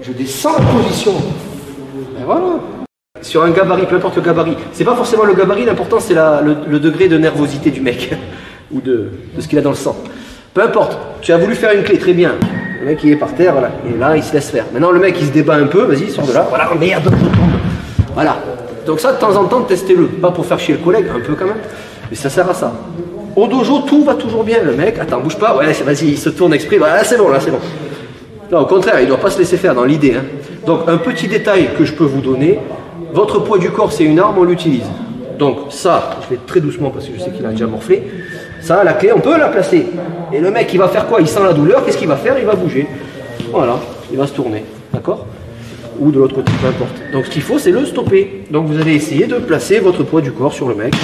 je descends la position. Et voilà. Sur un gabarit, peu importe le gabarit, c'est pas forcément le gabarit, l'important c'est le degré de nervosité du mec, ou de ce qu'il a dans le sang. Peu importe, tu as voulu faire une clé, très bien. Le mec il est par terre, voilà, et là il se laisse faire. Maintenant le mec il se débat un peu, vas-y, sors de là, voilà, oh, merde, je tombe. Voilà. Donc ça de temps en temps, testez-le. Pas pour faire chier le collègue, un peu quand même, mais ça sert à ça. Au dojo, tout va toujours bien, le mec, attends, bouge pas, ouais, vas-y, il se tourne exprès, voilà, c'est bon, là, c'est bon. Non, au contraire, il ne doit pas se laisser faire dans l'idée. Hein. Donc un petit détail que je peux vous donner, votre poids du corps c'est une arme, on l'utilise. Donc ça, je vais très doucement parce que je sais qu'il a déjà morflé. Ça, la clé, on peut la placer. Et le mec, il va faire quoi? Il sent la douleur, qu'est-ce qu'il va faire? Il va bouger. Voilà, il va se tourner, d'accord? Ou de l'autre côté, peu importe. Donc ce qu'il faut, c'est le stopper. Donc vous allez essayer de placer votre poids du corps sur le mec.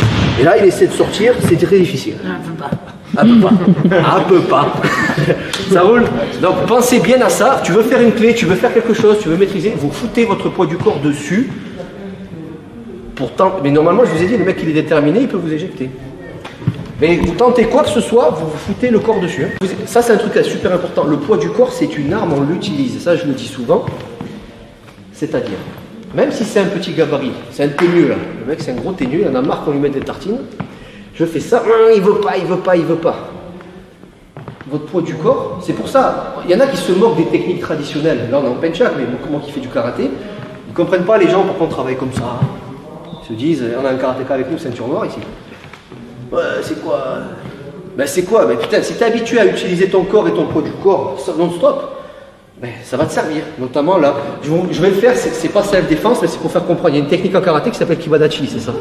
Et là, il essaie de sortir, c'est très difficile. Un peu pas. Un peu pas. Ça roule. Donc pensez bien à ça. Tu veux faire une clé, tu veux faire quelque chose, tu veux maîtriser, vous foutez votre poids du corps dessus. Pourtant, mais normalement, je vous ai dit, le mec il est déterminé, il peut vous éjecter. Mais vous tentez quoi que ce soit, vous vous foutez le corps dessus. Hein. Ça, c'est un truc super important. Le poids du corps, c'est une arme, on l'utilise. Ça, je le dis souvent. C'est-à-dire, même si c'est un petit gabarit, c'est un teigneux là. Le mec, c'est un gros teigneux, il en a marre qu'on lui mette des tartines. Je fais ça, il veut pas, il veut pas, il veut pas. Votre poids du corps, c'est pour ça. Il y en a qui se moquent des techniques traditionnelles. Là, on est en penchak, mais comment qui fait du karaté, ils ne comprennent pas les gens pourquoi on travaille comme ça. Ils se disent, on a un karatéka avec nous, ceinture noire ici. Ouais, c'est quoi? Ben c'est quoi? Ben putain, si tu es habitué à utiliser ton corps et ton poids du corps non-stop, ben, ça va te servir. Notamment là, je vais le faire, c'est pas self-défense, mais c'est pour faire comprendre. Il y a une technique en karaté qui s'appelle Kibadachi, c'est ça.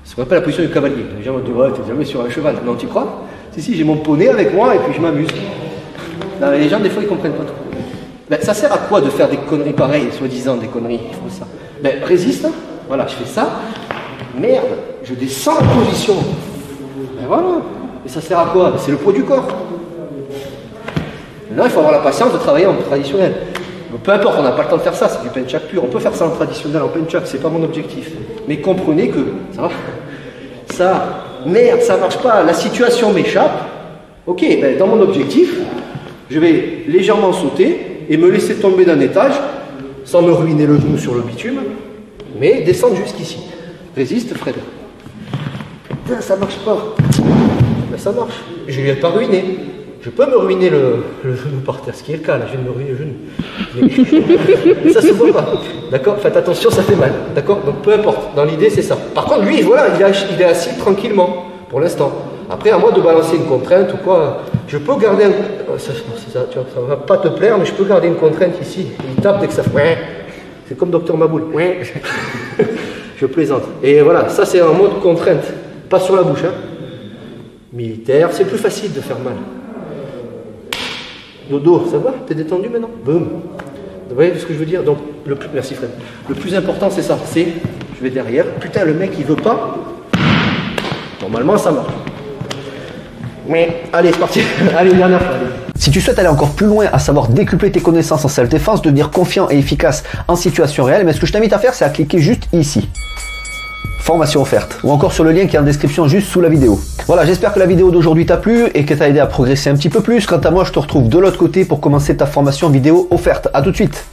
C'est ce qu'on appelle la position du cavalier. Les gens vont dire, ouais, t'es jamais sur un cheval. Non, tu crois? Si, j'ai mon poney avec moi et puis je m'amuse. Les gens, des fois, ils comprennent pas trop. Ben, ça sert à quoi de faire des conneries pareilles, soi-disant des conneries? Il faut ça. Ben, résiste, hein. Voilà, je fais ça. Merde, je descends la position. Ben voilà. Et ça sert à quoi? Ben, c'est le poids du corps. Maintenant, il faut avoir la patience de travailler en traditionnel. Donc, peu importe, on n'a pas le temps de faire ça, c'est du penchak pur. On peut faire ça en traditionnel, en penchak, c'est pas mon objectif. Mais comprenez que ça va. Ça, merde, ça marche pas, la situation m'échappe. Ok, ben, dans mon objectif, je vais légèrement sauter et me laisser tomber d'un étage sans me ruiner le genou sur le bitume, mais descendre jusqu'ici. Résiste, Fred. Putain, ça marche pas. Ben, ça marche. Je lui ai pas ruiné. Je peux me ruiner le genou par terre, ce qui est le cas, là, je viens de me ruiner le genou. Mais ça se voit pas, d'accord? Faites attention, ça fait mal, d'accord? Donc peu importe, dans l'idée c'est ça. Par contre, lui, voilà, il est assis tranquillement, pour l'instant. Après, à moi de balancer une contrainte ou quoi, je peux garder un... Ça va pas te plaire, mais je peux garder une contrainte ici. Il tape dès que ça fait... C'est comme Docteur Maboul. Je plaisante. Et voilà, ça c'est en mode contrainte, pas sur la bouche, hein. Militaire, c'est plus facile de faire mal. Dodo, ça va? T'es détendu maintenant? Boum. Vous voyez ce que je veux dire? Donc, merci Fred. Le plus important, c'est ça. C'est, je vais derrière. Putain, le mec, il veut pas. Normalement, ça marche. Mais, allez, c'est parti. Allez, une dernière fois. Allez. Si tu souhaites aller encore plus loin, à savoir décupler tes connaissances en self-défense, devenir confiant et efficace en situation réelle, mais ce que je t'invite à faire, c'est à cliquer juste ici. Formation offerte, ou encore sur le lien qui est en description juste sous la vidéo. Voilà, j'espère que la vidéo d'aujourd'hui t'a plu et que t'a aidé à progresser un petit peu plus. Quant à moi, je te retrouve de l'autre côté pour commencer ta formation vidéo offerte. À tout de suite.